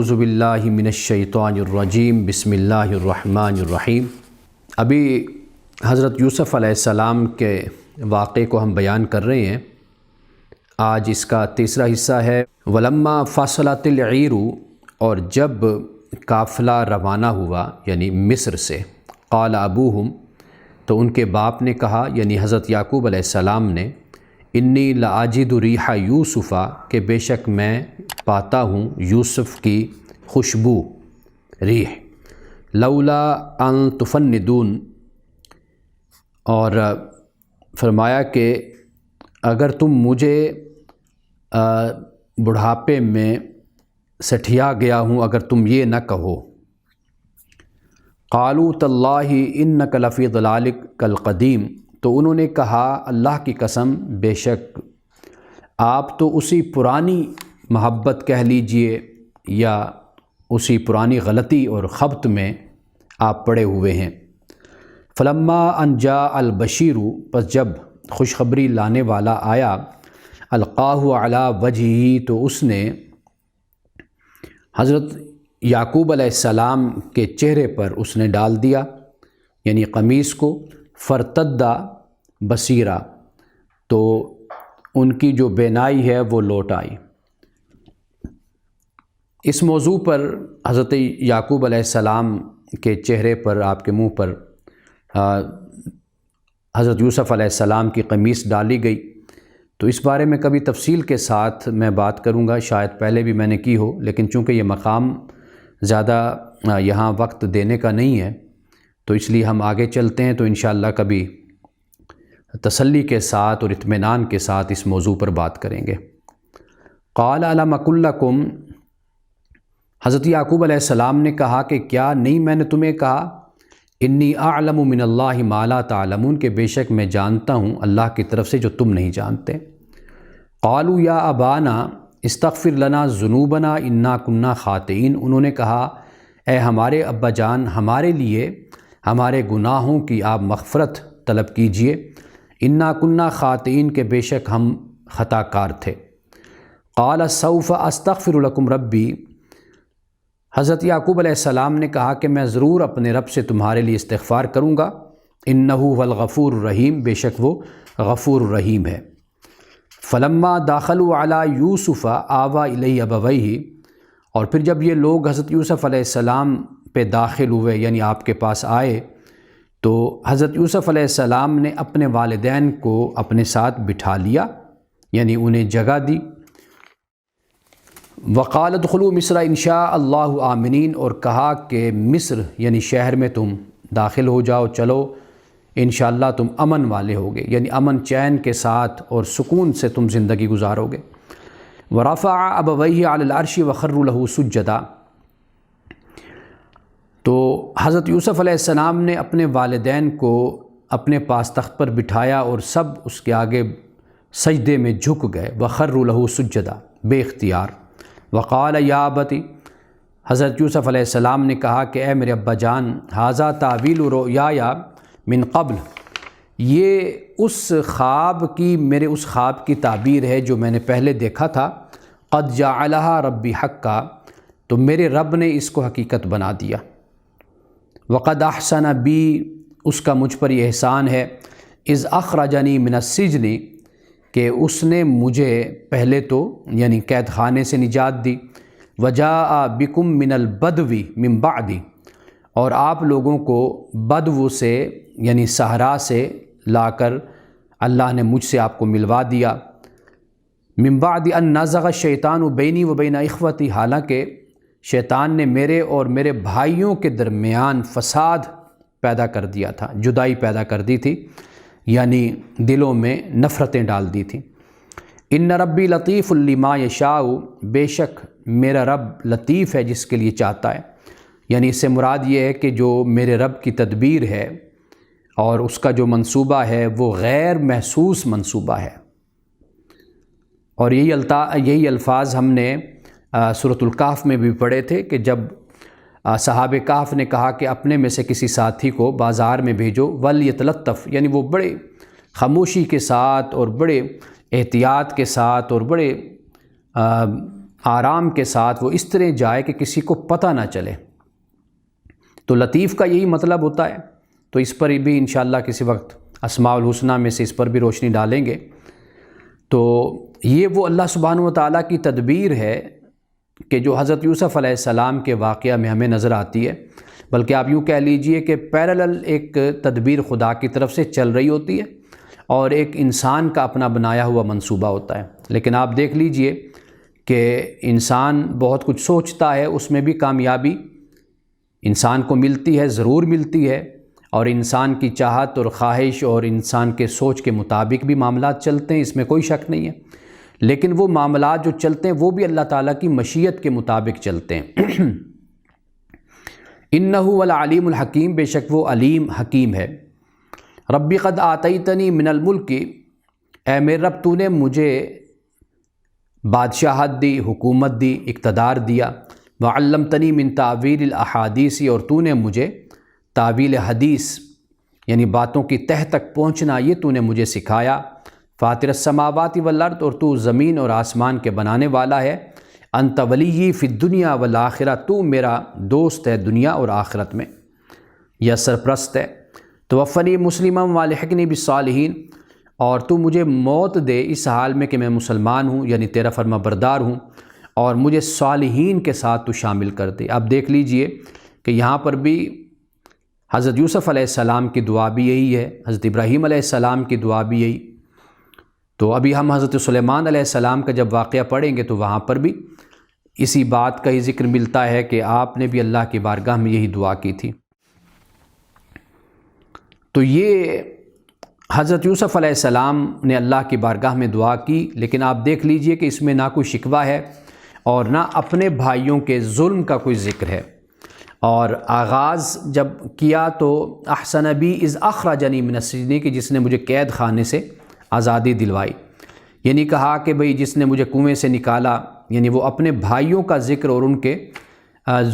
اعوذ باللہ من الشیطان الرجیم بسم اللہ الرحمن الرحیم۔ ابھی حضرت یوسف علیہ السلام کے واقعے کو ہم بیان کر رہے ہیں۔ آج اس کا تیسرا حصہ ہے ولما فصلت العیر، اور جب قافلہ روانہ ہوا یعنی مصر سے، قال ابوہم، تو ان کے باپ نے کہا یعنی حضرت یعقوب علیہ السلام نے، انی لاجد ریح یوسف، کہ بے شک میں پاتا ہوں یوسف کی خوشبو ریح، لولا ان تفندون، اور فرمایا کہ اگر تم مجھے بڑھاپے میں سٹھیا گیا ہوں اگر تم یہ نہ کہو۔ قالوا تاللہ انک لفی ضلالک القدیم، تو انہوں نے کہا اللہ کی قسم بے شک آپ تو اسی پرانی محبت کہہ لیجئے یا اسی پرانی غلطی اور خبط میں آپ پڑے ہوئے ہیں۔ فلما ان جاء البشیر، پس جب خوشخبری لانے والا آیا، القاہ علی وجہہ، تو اس نے حضرت یعقوب علیہ السلام کے چہرے پر اس نے ڈال دیا یعنی قمیص کو، فرتدہ بصیرہ، تو ان کی جو بینائی ہے وہ لوٹ آئی۔ اس موضوع پر حضرت یعقوب علیہ السلام کے چہرے پر، آپ کے منہ پر حضرت یوسف علیہ السلام کی قمیص ڈالی گئی، تو اس بارے میں کبھی تفصیل کے ساتھ میں بات کروں گا، شاید پہلے بھی میں نے کی ہو، لیکن چونکہ یہ مقام زیادہ یہاں وقت دینے کا نہیں ہے تو اس لیے ہم آگے چلتے ہیں، تو انشاءاللہ کبھی تسلی کے ساتھ اور اطمینان کے ساتھ اس موضوع پر بات کریں گے۔ قال الم اقل لکم، حضرت یعقوب علیہ السلام نے کہا کہ کیا نہیں میں نے تمہیں کہا، انی اعلم من اللہ ما لا تعلمون، کہ بے شک میں جانتا ہوں اللہ کی طرف سے جو تم نہیں جانتے۔ قالوا یا ابانا استغفر لنا ذنوبنا انا کنا خاطئین، انہوں نے کہا اے ہمارے ابا جان ہمارے لیے ہمارے گناہوں کی آپ مغفرت طلب کیجئے، انا کنا خاطئین، کہ بے شک ہم خطا کار تھے۔ قال سوف استغفر لکم ربی، حضرت یعقوب علیہ السلام نے کہا کہ میں ضرور اپنے رب سے تمہارے لیے استغفار کروں گا، انہ هو الغفور الرحیم، بے شک وہ غفور الرحیم ہے۔ فلما داخلوا علی یوسف آوی الیہ ابویہ، اور پھر جب یہ لوگ حضرت یوسف علیہ السلام پہ داخل ہوئے یعنی آپ کے پاس آئے، تو حضرت یوسف علیہ السلام نے اپنے والدین کو اپنے ساتھ بٹھا لیا یعنی انہیں جگہ دی۔ وقال ادخلوا مصر ان شاء اللہ آمنین، اور کہا کہ مصر یعنی شہر میں تم داخل ہو جاؤ، چلو انشاءاللہ تم امن والے ہوگے، یعنی امن چین کے ساتھ اور سکون سے تم زندگی گزارو گے۔ ورفع ابویہ علی العرش وخروا لہ سجدا، تو حضرت یوسف علیہ السلام نے اپنے والدین کو اپنے پاس تخت پر بٹھایا اور سب اس کے آگے سجدے میں جھک گئے، وخروا لہ سجدا، بے اختیار۔ وقال یا ابتی، حضرت یوسف علیہ السلام نے کہا کہ اے میرے ابا جان، ھذا تعویل رؤیایا من قبل، یہ اس خواب کی، میرے اس خواب کی تعبیر ہے جو میں نے پہلے دیکھا تھا، قد جعلھا ربی حقا، تو میرے رب نے اس کو حقیقت بنا دیا۔ وقد احسن بی، اس کا مجھ پر یہ احسان ہے، اذ اخرجنی من السجن، کہ اس نے مجھے پہلے تو یعنی قید خانے سے نجات دی، وجاء بکم من البدو من بعدی، اور آپ لوگوں کو بدو سے یعنی صحرا سے لا کر اللہ نے مجھ سے آپ کو ملوا دیا۔ من بعد ان نزغ الشیطان بینی و بین اخوتی، حالانکہ شیطان نے میرے اور میرے بھائیوں کے درمیان فساد پیدا کر دیا تھا، جدائی پیدا کر دی تھی، یعنی دلوں میں نفرتیں ڈال دی تھیں۔ ان ربی لطیف لما یشاء، بے شک میرا رب لطیف ہے جس کے لیے چاہتا ہے، یعنی اس سے مراد یہ ہے کہ جو میرے رب کی تدبیر ہے اور اس کا جو منصوبہ ہے وہ غیر محسوس منصوبہ ہے۔ اور یہی الفاظ ہم نے سورۃ الکہف میں بھی پڑھے تھے کہ جب صحابہ کہف نے کہا کہ اپنے میں سے کسی ساتھی کو بازار میں بھیجو، ولیتلطف، یعنی وہ بڑے خاموشی کے ساتھ اور بڑے احتیاط کے ساتھ اور بڑے آرام کے ساتھ وہ اس طرح جائے کہ کسی کو پتہ نہ چلے۔ تو لطیف کا یہی مطلب ہوتا ہے۔ تو اس پر بھی انشاءاللہ کسی وقت اسماء الحسنہ میں سے اس پر بھی روشنی ڈالیں گے۔ تو یہ وہ اللہ سبحانہ و تعالیٰ کی تدبیر ہے کہ جو حضرت یوسف علیہ السلام کے واقعہ میں ہمیں نظر آتی ہے، بلکہ آپ یوں کہہ لیجئے کہ پیرالل ایک تدبیر خدا کی طرف سے چل رہی ہوتی ہے اور ایک انسان کا اپنا بنایا ہوا منصوبہ ہوتا ہے۔ لیکن آپ دیکھ لیجئے کہ انسان بہت کچھ سوچتا ہے، اس میں بھی کامیابی انسان کو ملتی ہے، ضرور ملتی ہے، اور انسان کی چاہت اور خواہش اور انسان کے سوچ کے مطابق بھی معاملات چلتے ہیں، اس میں کوئی شک نہیں ہے۔ لیکن وہ معاملات جو چلتے ہیں وہ بھی اللہ تعالیٰ کی مشیت کے مطابق چلتے ہیں۔ انہ العلیم الحکیم، بے شک وہ علیم حکیم ہے۔ ربی قد آتیتنی من الملک، اے میرے رب تو نے مجھے بادشاہت دی، حکومت دی، اقتدار دیا۔ وعلمتنی من تعویل الاحادیث، اور تو نے مجھے تعویل حدیث یعنی باتوں کی تہ تک پہنچنا یہ تو نے مجھے سکھایا۔ فاطر السماوات والارض، اور تو زمین اور آسمان کے بنانے والا ہے۔ انت ولی فی الدنیا والآخرہ، تو میرا دوست ہے دنیا اور آخرت میں یا سرپرست ہے۔ توفنی مسلما والحقنی بالصالحین، اور تو مجھے موت دے اس حال میں کہ میں مسلمان ہوں، یعنی تیرا فرما بردار ہوں، اور مجھے صالحین کے ساتھ تو شامل کر دے۔ اب دیکھ لیجئے کہ یہاں پر بھی حضرت یوسف علیہ السلام کی دعا بھی یہی ہے، حضرت ابراہیم علیہ السلام کی دعا بھی یہی۔ تو ابھی ہم حضرت سلیمان علیہ السلام کا جب واقعہ پڑھیں گے تو وہاں پر بھی اسی بات کا ہی ذکر ملتا ہے کہ آپ نے بھی اللہ کی بارگاہ میں یہی دعا کی تھی۔ تو یہ حضرت یوسف علیہ السلام نے اللہ کی بارگاہ میں دعا کی، لیکن آپ دیکھ لیجئے کہ اس میں نہ کوئی شکوہ ہے اور نہ اپنے بھائیوں کے ظلم کا کوئی ذکر ہے۔ اور آغاز جب کیا تو احسن بی اذ اخرجنی من السجن، کہ جس نے مجھے قید خانے سے آزادی دلوائی، یعنی کہا کہ بھئی جس نے مجھے کنویں سے نکالا، یعنی وہ اپنے بھائیوں کا ذکر اور ان کے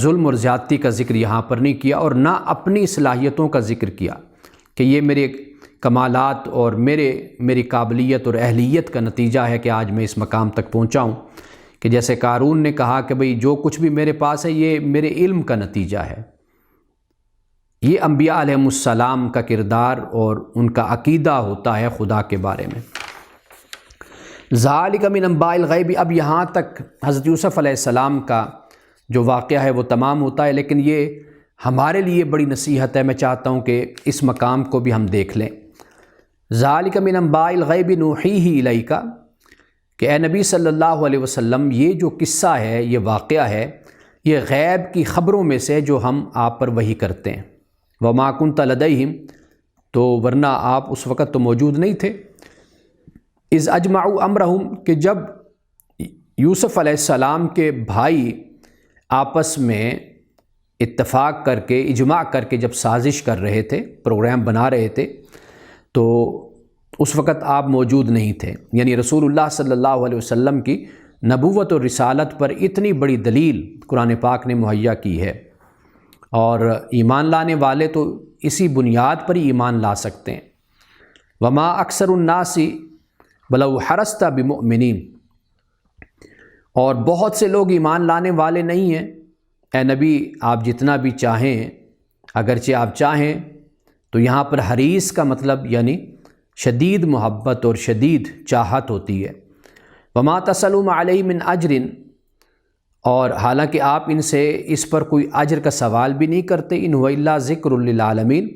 ظلم اور زیادتی کا ذکر یہاں پر نہیں کیا، اور نہ اپنی صلاحیتوں کا ذکر کیا کہ یہ میرے کمالات اور میری قابلیت اور اہلیت کا نتیجہ ہے کہ آج میں اس مقام تک پہنچا ہوں۔ کہ جیسے قارون نے کہا کہ بھئی جو کچھ بھی میرے پاس ہے یہ میرے علم کا نتیجہ ہے۔ یہ انبیاء علیہم السلام کا کردار اور ان کا عقیدہ ہوتا ہے خدا کے بارے میں۔ ذالک من انباء الغیب، اب یہاں تک حضرت یوسف علیہ السلام کا جو واقعہ ہے وہ تمام ہوتا ہے، لیکن یہ ہمارے لیے بڑی نصیحت ہے۔ میں چاہتا ہوں کہ اس مقام کو بھی ہم دیکھ لیں۔ ذالک من انباء الغیب نوحیہ الیک، کہ اے نبی صلی اللہ علیہ وسلم یہ جو قصہ ہے، یہ واقعہ ہے، یہ غیب کی خبروں میں سے جو ہم آپ پر وحی کرتے ہیں۔ وما کنت لدیہم، تو ورنہ آپ اس وقت تو موجود نہیں تھے۔ اذ اجمعوا امرہم، کہ جب یوسف علیہ السلام کے بھائی آپس میں اتفاق کر کے، اجماع کر کے جب سازش کر رہے تھے، پروگرام بنا رہے تھے، تو اس وقت آپ موجود نہیں تھے۔ یعنی رسول اللہ صلی اللہ علیہ وسلم کی نبوت اور رسالت پر اتنی بڑی دلیل قرآن پاک نے مہیا کی ہے، اور ایمان لانے والے تو اسی بنیاد پر ہی ایمان لا سکتے ہیں۔ وما اکثر الناس ولو حرصت بمؤمنین، اور بہت سے لوگ ایمان لانے والے نہیں ہیں۔ اے نبی آپ جتنا بھی چاہیں، اگرچہ آپ چاہیں، تو یہاں پر حریص کا مطلب یعنی شدید محبت اور شدید چاہت ہوتی ہے۔ وما تسألون علیہ من اجر، اور حالانکہ آپ ان سے اس پر کوئی اجر کا سوال بھی نہیں کرتے۔ ان هو الا ذکر للعالمین،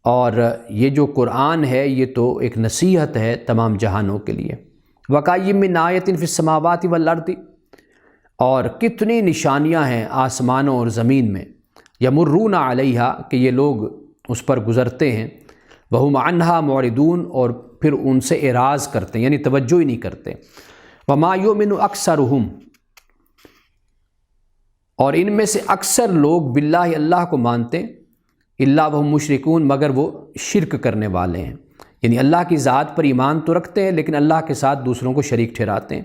اور یہ جو قرآن ہے یہ تو ایک نصیحت ہے تمام جہانوں کے لیے۔ وکأی من آیۃ فی السماوات والارض، اور کتنی نشانیاں ہیں آسمانوں اور زمین میں، یمرون علیہا، کہ یہ لوگ اس پر گزرتے ہیں، وہم عنہا معرضون، اور پھر ان سے اعراض کرتے ہیں، یعنی توجہ ہی نہیں کرتے۔ وما یؤمن اکثرہم، اور ان میں سے اکثر لوگ باللہ اللہ کو مانتے، الا وہم مشرکون، مگر وہ شرک کرنے والے ہیں، یعنی اللہ کی ذات پر ایمان تو رکھتے ہیں لیکن اللہ کے ساتھ دوسروں کو شریک ٹھہراتے ہیں۔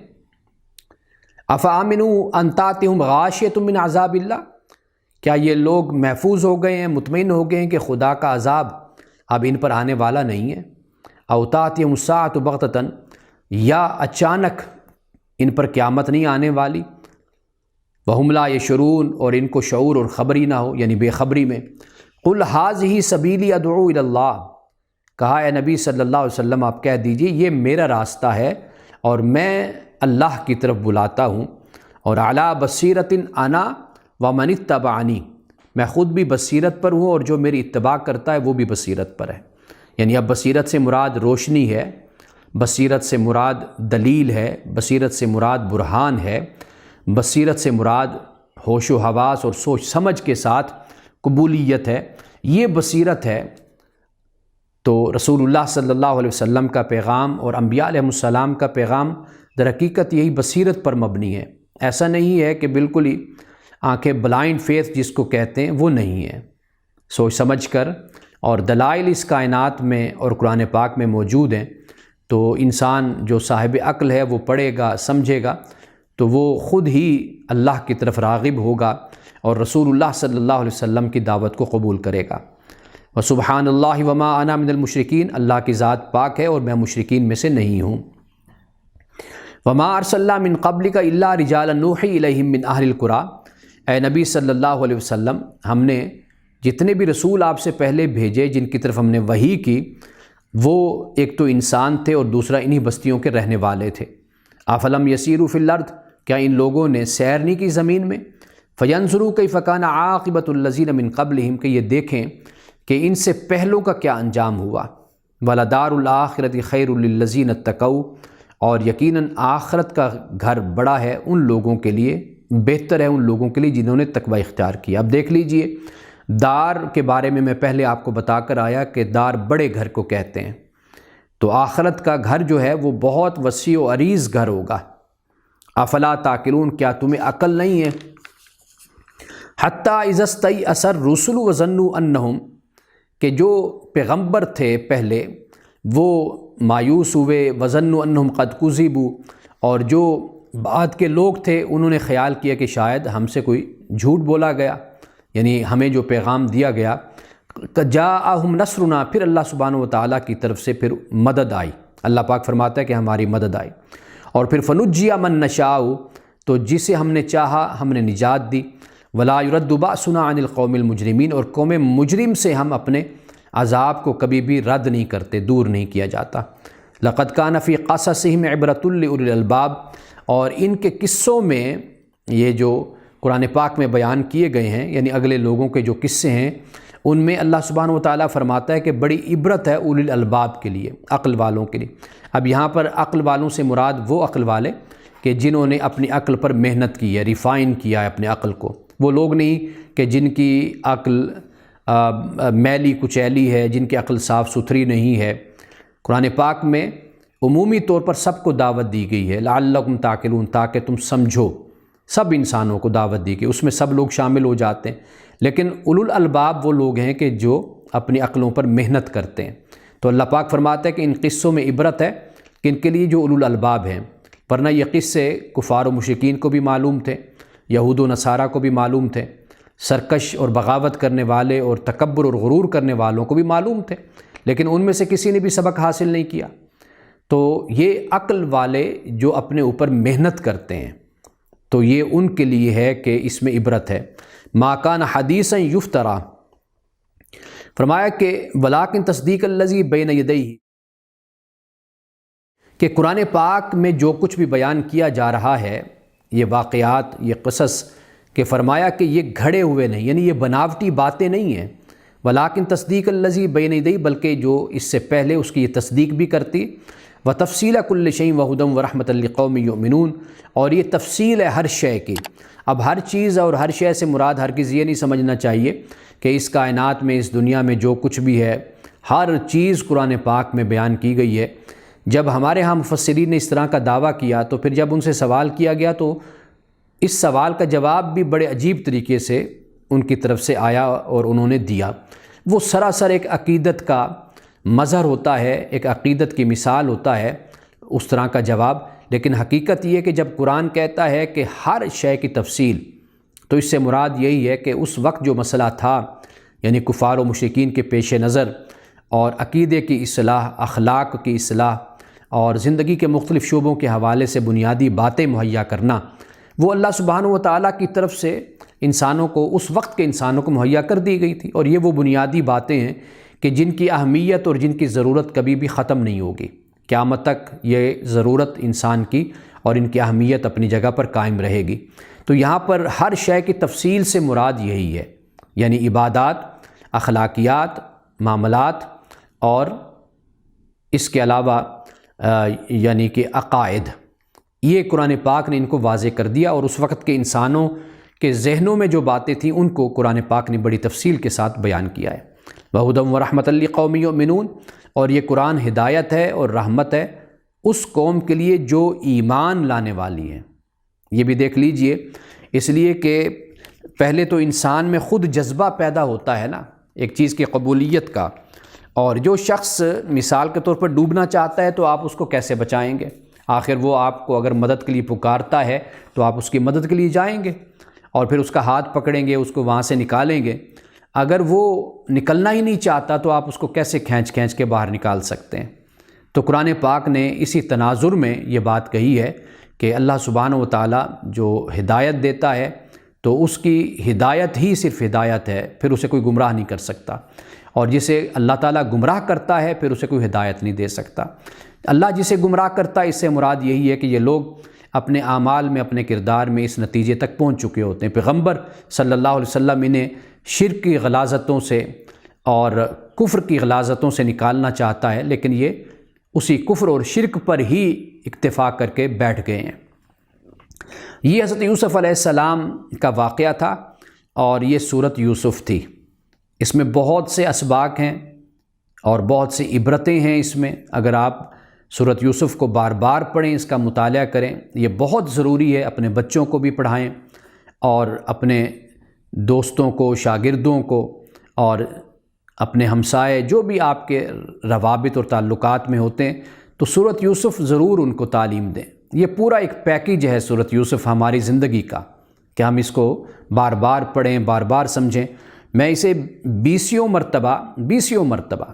افامنوا ان تاتہم غاشیۃ من عذاب اللہ، کیا یہ لوگ محفوظ ہو گئے ہیں، مطمئن ہو گئے ہیں کہ خدا کا عذاب اب ان پر آنے والا نہیں ہے؟ او تاتہم الساعۃ بغتۃ، یا اچانک ان پر قیامت نہیں آنے والی؟ وہم لا یشعرون، اور ان کو شعور اور خبری نہ ہو، یعنی بے خبری میں۔ قل ھذہ سبیلی ادعو الی اللہ، کہا اے نبی صلی اللہ علیہ وسلم آپ کہہ دیجئے یہ میرا راستہ ہے اور میں اللہ کی طرف بلاتا ہوں، اور علی بصیرۃ انا ومن اتبعنی، میں خود بھی بصیرت پر ہوں اور جو میری اتباع کرتا ہے وہ بھی بصیرت پر ہے۔ یعنی اب بصیرت سے مراد روشنی ہے، بصیرت سے مراد دلیل ہے، بصیرت سے مراد برہان ہے، بصیرت سے مراد ہوش و حواس اور سوچ سمجھ کے ساتھ قبولیت ہے، یہ بصیرت ہے۔ تو رسول اللہ صلی اللہ علیہ وسلم کا پیغام اور انبیاء علیہ السلام کا پیغام در حقیقت یہی بصیرت پر مبنی ہے۔ ایسا نہیں ہے کہ بالکل ہی آنکھیں بلائنڈ فیتھ جس کو کہتے ہیں وہ نہیں ہے، سوچ سمجھ کر، اور دلائل اس کائنات میں اور قرآن پاک میں موجود ہیں، تو انسان جو صاحب عقل ہے وہ پڑھے گا، سمجھے گا، تو وہ خود ہی اللہ کی طرف راغب ہوگا اور رسول اللہ صلی اللہ علیہ وسلم کی دعوت کو قبول کرے گا۔ وسبحان اللہ وما انا من المشرکین، اللہ کی ذات پاک ہے اور میں مشرکین میں سے نہیں ہوں۔ وما ارسلنا من قبلک الا رجالا نوحی الیہم من اہل القری، اے نبی صلی اللہ علیہ وسلم ہم نے جتنے بھی رسول آپ سے پہلے بھیجے جن کی طرف ہم نے وحی کی، وہ ایک تو انسان تھے اور دوسرا انہی بستیوں کے رہنے والے تھے۔ افلم یسیروا فی الارض، کیا ان لوگوں نے سیر نہیں کی زمین میں؟ فینظروا کیف کان عاقبۃ الذین من قبلہم، کہ یہ دیکھیں کہ ان سے پہلوں کا کیا انجام ہوا۔ ولدار الآخرۃ خیر للذین اتقوا، اور یقیناً آخرت کا گھر بڑا ہے ان لوگوں کے لیے، بہتر ہے ان لوگوں کے لیے جنہوں نے تقوی اختیار کیا۔ اب دیکھ لیجئے، دار کے بارے میں پہلے آپ کو بتا کر آیا کہ دار بڑے گھر کو کہتے ہیں، تو آخرت کا گھر جو ہے وہ بہت وسیع و عریض گھر ہوگا۔ افلا تعقلون، کیا تمہیں عقل نہیں ہے؟ حتی اذا استیأس الرسل وظنوا انہم، کہ جو پیغمبر تھے پہلے وہ مایوس ہوئے، وظنوا انہم قد کذبوا، اور جو بعد کے لوگ تھے انہوں نے خیال کیا کہ شاید ہم سے کوئی جھوٹ بولا گیا، یعنی ہمیں جو پیغام دیا گیا۔ جاءہم نصرنا، پھر اللہ سبحانہ و تعالیٰ کی طرف سے پھر مدد آئی، اللہ پاک فرماتا ہے کہ ہماری مدد آئی، اور پھر فنجی من نشاء، تو جسے ہم نے چاہا ہم نے نجات دی۔ ولا يرد بأسنا عن القوم المجرمین، اور قوم مجرم سے ہم اپنے عذاب کو کبھی بھی رد نہیں کرتے، دور نہیں کیا جاتا۔ لقد كان في قصصهم عبرۃ لأولی الالباب، اور ان کے قصوں میں، یہ جو قرآن پاک میں بیان کیے گئے ہیں یعنی اگلے لوگوں کے جو قصے ہیں، ان میں اللہ سبحانہ و تعالیٰ فرماتا ہے کہ بڑی عبرت ہے اولی الالباب کے لیے، عقل والوں کے لیے۔ اب یہاں پر عقل والوں سے مراد وہ عقل والے کہ جنہوں نے اپنی عقل پر محنت کی ہے، ریفائن کیا ہے اپنے عقل کو، وہ لوگ نہیں کہ جن کی عقل میلی کچیلی ہے، جن کی عقل صاف ستھری نہیں ہے۔ قرآن پاک میں عمومی طور پر سب کو دعوت دی گئی ہے، لعلکم تعقلون، تاکہ تم سمجھو، سب انسانوں کو دعوت دی گئی، اس میں سب لوگ شامل ہو جاتے ہیں، لیکن اولو الالباب وہ لوگ ہیں کہ جو اپنی عقلوں پر محنت کرتے ہیں۔ تو اللہ پاک فرماتا ہے کہ ان قصوں میں عبرت ہے کہ ان کے لیے جو اولو الالباب ہیں، ورنہ یہ قصے کفار و مشرکین کو بھی معلوم تھے، یہود و نصارہ کو بھی معلوم تھے، سرکش اور بغاوت کرنے والے اور تکبر اور غرور کرنے والوں کو بھی معلوم تھے، لیکن ان میں سے کسی نے بھی سبق حاصل نہیں کیا۔ تو یہ عقل والے جو اپنے اوپر محنت کرتے ہیں، تو یہ ان کے لیے ہے کہ اس میں عبرت ہے۔ ما کان حدیثا یفترا، فرمایا کہ ولیکن تصدیق الذی بین یدیہ، کہ قرآن پاک میں جو کچھ بھی بیان کیا جا رہا ہے، یہ واقعات، یہ قصص، کہ فرمایا کہ یہ گھڑے ہوئے نہیں، یعنی یہ بناوٹی باتیں نہیں ہیں، ولیکن تصدیق الذی بین یدیہ، بلکہ جو اس سے پہلے اس کی یہ تصدیق بھی کرتی، وتفصیل کل شیء وہدی ورحمۃ لقوم یؤمنون، اور یہ تفصیل ہے ہر شے کی۔ اب ہر چیز اور ہر شے سے مراد ہرگز یہ نہیں سمجھنا چاہیے کہ اس کائنات میں، اس دنیا میں جو کچھ بھی ہے، ہر چیز قرآن پاک میں بیان کی گئی ہے۔ جب ہمارے ہاں مفسرین نے اس طرح کا دعویٰ کیا تو پھر جب ان سے سوال کیا گیا تو اس سوال کا جواب بھی بڑے عجیب طریقے سے ان کی طرف سے آیا اور انہوں نے دیا۔ وہ سراسر ایک عقیدت کا مظہر ہوتا ہے، ایک عقیدت کی مثال ہوتا ہے اس طرح کا جواب، لیکن حقیقت یہ ہے کہ جب قرآن کہتا ہے کہ ہر شے کی تفصیل، تو اس سے مراد یہی ہے کہ اس وقت جو مسئلہ تھا، یعنی کفار و مشرکین کے پیش نظر، اور عقیدے کی اصلاح، اخلاق کی اصلاح، اور زندگی کے مختلف شعبوں کے حوالے سے بنیادی باتیں مہیا کرنا، وہ اللہ سبحانہ و تعالیٰ کی طرف سے انسانوں کو، اس وقت کے انسانوں کو مہیا کر دی گئی تھی، اور یہ وہ بنیادی باتیں ہیں کہ جن کی اہمیت اور جن کی ضرورت کبھی بھی ختم نہیں ہوگی، قیامت تک یہ ضرورت انسان کی اور ان کی اہمیت اپنی جگہ پر قائم رہے گی۔ تو یہاں پر ہر شے کی تفصیل سے مراد یہی ہے، یعنی عبادات، اخلاقیات، معاملات، اور اس کے علاوہ یعنی کہ عقائد، یہ قرآن پاک نے ان کو واضح کر دیا، اور اس وقت کے انسانوں کے ذہنوں میں جو باتیں تھیں ان کو قرآن پاک نے بڑی تفصیل کے ساتھ بیان کیا ہے۔ وَهُدًى وَرَحْمَةً لِّقَوْمٍ يُؤْمِنُونَ، اور یہ قرآن ہدایت ہے اور رحمت ہے اس قوم کے لیے جو ایمان لانے والی ہے۔ یہ بھی دیکھ لیجئے، اس لیے کہ پہلے تو انسان میں خود جذبہ پیدا ہوتا ہے نا ایک چیز کی قبولیت کا، اور جو شخص مثال کے طور پر ڈوبنا چاہتا ہے تو آپ اس کو کیسے بچائیں گے؟ آخر وہ آپ کو اگر مدد کے لیے پکارتا ہے تو آپ اس کی مدد کے لیے جائیں گے، اور پھر اس کا ہاتھ پکڑیں گے، اس کو وہاں سے نکالیں گے۔ اگر وہ نکلنا ہی نہیں چاہتا تو آپ اس کو کیسے کھینچ کے باہر نکال سکتے ہیں؟ تو قرآن پاک نے اسی تناظر میں یہ بات کہی ہے کہ اللہ سبحانہ و تعالیٰ جو ہدایت دیتا ہے تو اس کی ہدایت ہی صرف ہدایت ہے، پھر اسے کوئی گمراہ نہیں کر سکتا، اور جسے اللہ تعالیٰ گمراہ کرتا ہے پھر اسے کوئی ہدایت نہیں دے سکتا۔ اللہ جسے گمراہ کرتا ہے، اس سے مراد یہی ہے کہ یہ لوگ اپنے اعمال میں، اپنے کردار میں اس نتیجے تک پہنچ چکے ہوتے ہیں۔ پیغمبر صلی اللہ علیہ وسلم انہیں شرک کی غلاظتوں سے اور کفر کی غلاظتوں سے نکالنا چاہتا ہے، لیکن یہ اسی کفر اور شرک پر ہی اکتفا کر کے بیٹھ گئے ہیں۔ یہ حضرت یوسف علیہ السلام کا واقعہ تھا، اور یہ سورۃ یوسف تھی۔ اس میں بہت سے اسباق ہیں اور بہت سی عبرتیں ہیں اس میں۔ اگر آپ سورۃ یوسف کو بار بار پڑھیں، اس کا مطالعہ کریں، یہ بہت ضروری ہے، اپنے بچوں کو بھی پڑھائیں اور اپنے دوستوں کو، شاگردوں کو، اور اپنے ہمسائے جو بھی آپ کے روابط اور تعلقات میں ہوتے ہیں، تو سورۃ یوسف ضرور ان کو تعلیم دیں۔ یہ پورا ایک پیکیج ہے سورۃ یوسف ہماری زندگی کا، کہ ہم اس کو بار بار پڑھیں، بار بار سمجھیں۔ میں اسے 20 مرتبہ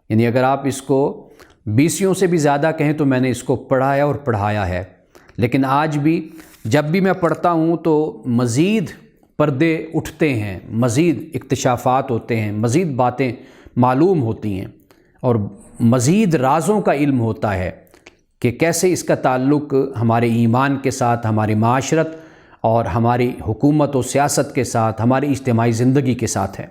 یعنی اگر آپ اس کو 20 سے بھی زیادہ کہیں تو میں نے اس کو پڑھایا اور پڑھایا ہے، لیکن آج بھی جب بھی میں پڑھتا ہوں تو مزید پردے اٹھتے ہیں، مزید اکتشافات ہوتے ہیں، مزید باتیں معلوم ہوتی ہیں، اور مزید رازوں کا علم ہوتا ہے کہ کیسے اس کا تعلق ہمارے ایمان کے ساتھ، ہماری معاشرت اور ہماری حکومت و سیاست کے ساتھ، ہماری اجتماعی زندگی کے ساتھ ہے۔